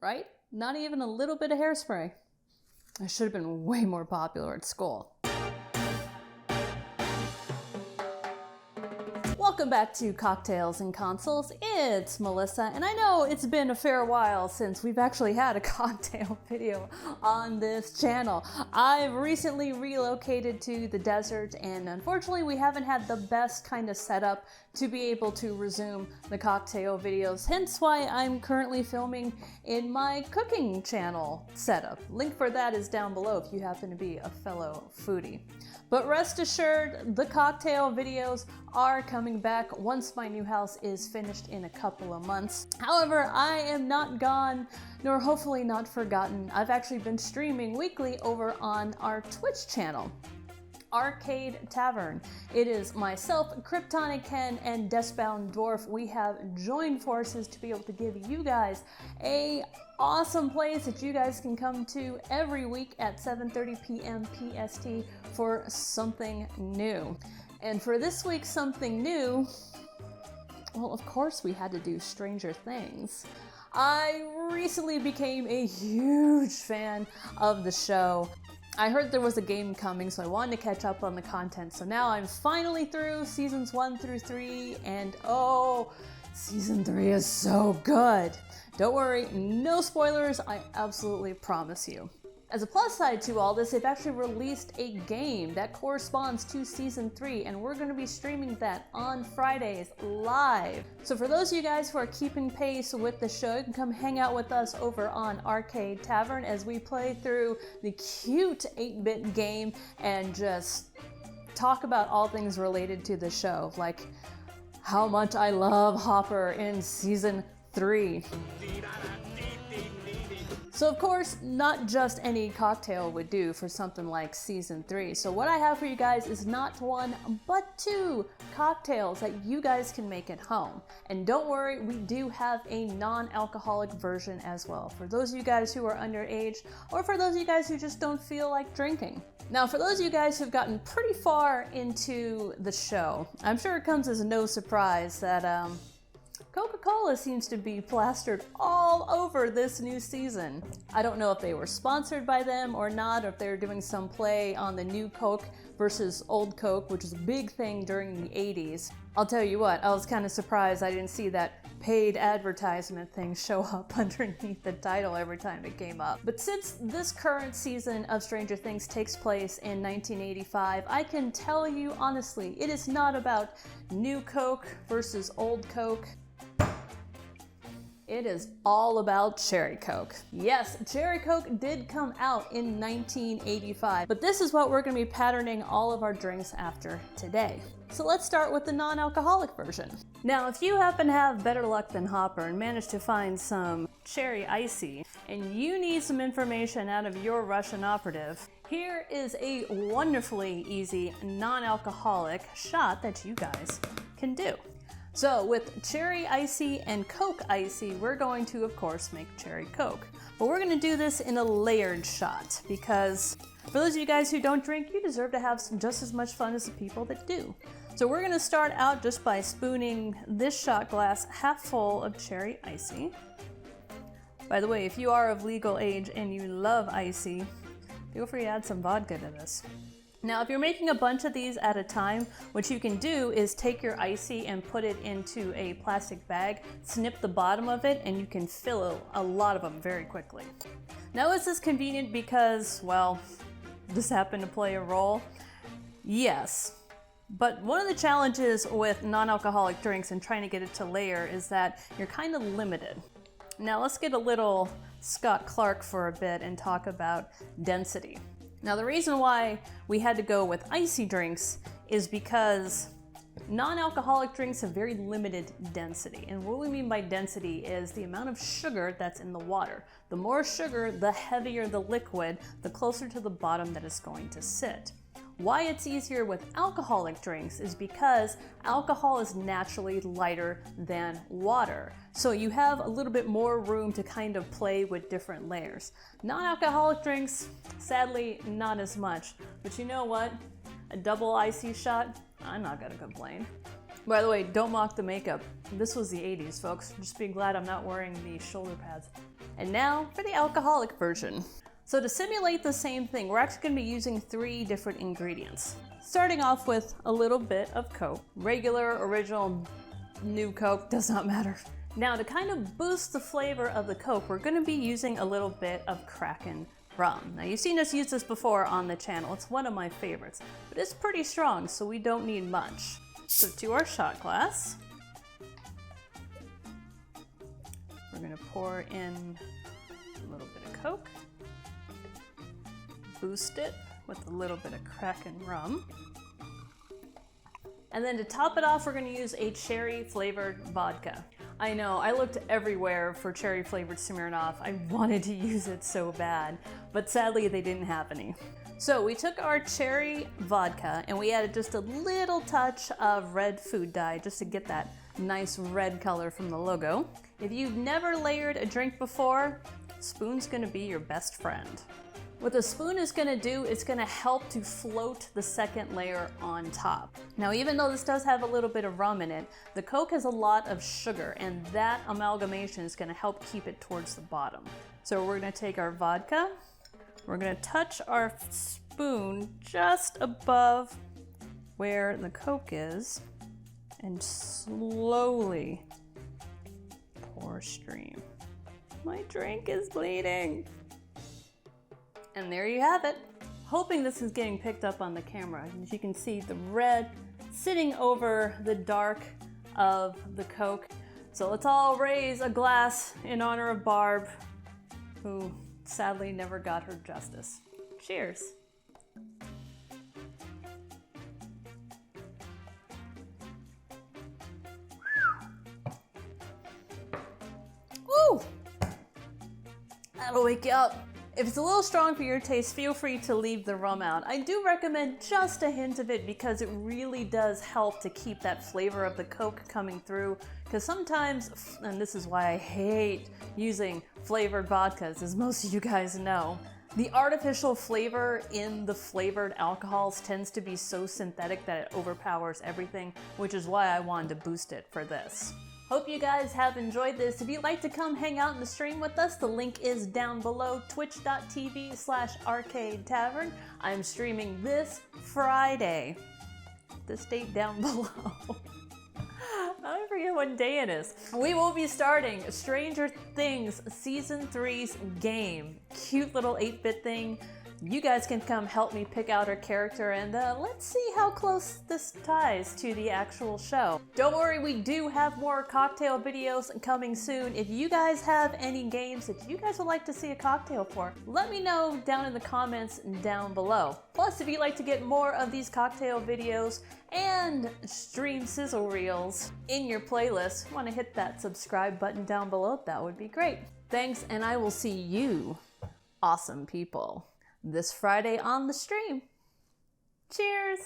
right? Not even a little bit of hairspray. I should have been way more popular at school. Welcome back to Cocktails and Consoles. It's Melissa, and I know it's been a fair while since we've actually had a cocktail video on this channel. I've recently relocated to the desert, and unfortunately we haven't had the best kind of setup to be able to resume the cocktail videos, hence why I'm currently filming in my cooking channel setup. Link for that is down below if you happen to be a fellow foodie. But rest assured, the cocktail videos are coming back once my new house is finished in a couple of months. However, I am not gone, nor hopefully not forgotten. I've actually been streaming weekly over on our Twitch channel, Arcade Tavern. It is myself, Kryptonic Ken, and Deathbound Dwarf. We have joined forces to be able to give you guys a awesome place that you guys can come to every week at 7:30 p.m. PST for something new. And for this week's something new, well, of course we had to do Stranger Things. I recently became a huge fan of the show. I heard there was a game coming, so I wanted to catch up on the content. So now I'm finally through seasons 1 through 3, and oh, season 3 is so good. Don't worry, no spoilers, I absolutely promise you. As a plus side to all this, they've actually released a game that corresponds to season 3, and we're going to be streaming that on Fridays live. So for those of you guys who are keeping pace with the show, you can come hang out with us over on Arcade Tavern as we play through the cute 8-bit game and just talk about all things related to the show, like how much I love Hopper in season 3. So of course, not just any cocktail would do for something like season 3. So what I have for you guys is not one, but 2 cocktails that you guys can make at home. And don't worry, we do have a non-alcoholic version as well, for those of you guys who are underage, or for those of you guys who just don't feel like drinking. Now, for those of you guys who've gotten pretty far into the show, I'm sure it comes as no surprise that, Coca-Cola seems to be plastered all over this new season. I don't know if they were sponsored by them or not, or if they were doing some play on the new Coke versus old Coke, which was a big thing during the 80s. I'll tell you what, I was kind of surprised I didn't see that paid advertisement thing show up underneath the title every time it came up. But since this current season of Stranger Things takes place in 1985, I can tell you honestly, it is not about new Coke versus old Coke. It is all about Cherry Coke. Yes, Cherry Coke did come out in 1985, but this is what we're going to be patterning all of our drinks after today. So let's start with the non-alcoholic version. Now, if you happen to have better luck than Hopper and manage to find some cherry icy, and you need some information out of your Russian operative, here is a wonderfully easy non-alcoholic shot that you guys can do. So with Cherry Icy and Coke Icy, we're going to, of course, make Cherry Coke. But we're going to do this in a layered shot because for those of you guys who don't drink, you deserve to have just as much fun as the people that do. So we're going to start out just by spooning this shot glass half full of Cherry Icy. By the way, if you are of legal age and you love icy, feel free to add some vodka to this. Now, if you're making a bunch of these at a time, what you can do is take your icy and put it into a plastic bag, snip the bottom of it, and you can fill a lot of them very quickly. Now, is this convenient because, well, this happened to play a role? Yes. But one of the challenges with non-alcoholic drinks and trying to get it to layer is that you're kind of limited. Now, let's get a little Scott Clark for a bit and talk about density. Now, the reason why we had to go with icy drinks is because non-alcoholic drinks have very limited density. And what we mean by density is the amount of sugar that's in the water. The more sugar, the heavier the liquid, the closer to the bottom that it's going to sit. Why it's easier with alcoholic drinks is because alcohol is naturally lighter than water. So you have a little bit more room to kind of play with different layers. Non-alcoholic drinks, sadly, not as much. But you know what? A double icy shot, I'm not gonna complain. By the way, don't mock the makeup. This was the 80s, folks. Just be glad I'm not wearing the shoulder pads. And now for the alcoholic version. So to simulate the same thing, we're actually going to be using 3 different ingredients. Starting off with a little bit of Coke. Regular, original, new Coke, does not matter. Now to kind of boost the flavor of the Coke, we're going to be using a little bit of Kraken rum. Now you've seen us use this before on the channel. It's one of my favorites, but it's pretty strong, so we don't need much. So to our shot glass, we're going to pour in a little bit of Coke, boost it with a little bit of Kraken rum. And then to top it off, we're going to use a cherry flavored vodka. I know, I looked everywhere for cherry flavored Smirnoff. I wanted to use it so bad, but sadly they didn't have any. So we took our cherry vodka and we added just a little touch of red food dye just to get that nice red color from the logo. If you've never layered a drink before, spoon's gonna be your best friend. What the spoon is gonna do, it's gonna help to float the second layer on top. Now, even though this does have a little bit of rum in it, the Coke has a lot of sugar, and that amalgamation is gonna help keep it towards the bottom. So we're gonna take our vodka, we're gonna touch our spoon just above where the Coke is, and slowly pour stream. My drink is bleeding. And there you have it. Hoping this is getting picked up on the camera. As you can see, the red sitting over the dark of the Coke. So let's all raise a glass in honor of Barb, who sadly never got her justice. Cheers. Woo! That'll wake you up. If it's a little strong for your taste, feel free to leave the rum out. I do recommend just a hint of it because it really does help to keep that flavor of the Coke coming through. Because sometimes, and this is why I hate using flavored vodkas, as most of you guys know, the artificial flavor in the flavored alcohols tends to be so synthetic that it overpowers everything, which is why I wanted to boost it for this. Hope you guys have enjoyed this. If you'd like to come hang out in the stream with us, the link is down below, twitch.tv/arcade tavern. I'm streaming this Friday. This date down below. I forget what day it is. We will be starting Stranger Things Season 3's game. Cute little 8-bit thing. You guys can come help me pick out our character and let's see how close this ties to the actual show. Don't worry, we do have more cocktail videos coming soon. If you guys have any games that you guys would like to see a cocktail for, let me know down in the comments down below. Plus, if you'd like to get more of these cocktail videos and stream sizzle reels in your playlist, want to hit that subscribe button down below, that would be great. Thanks, and I will see you, awesome people, this Friday on the stream. Cheers!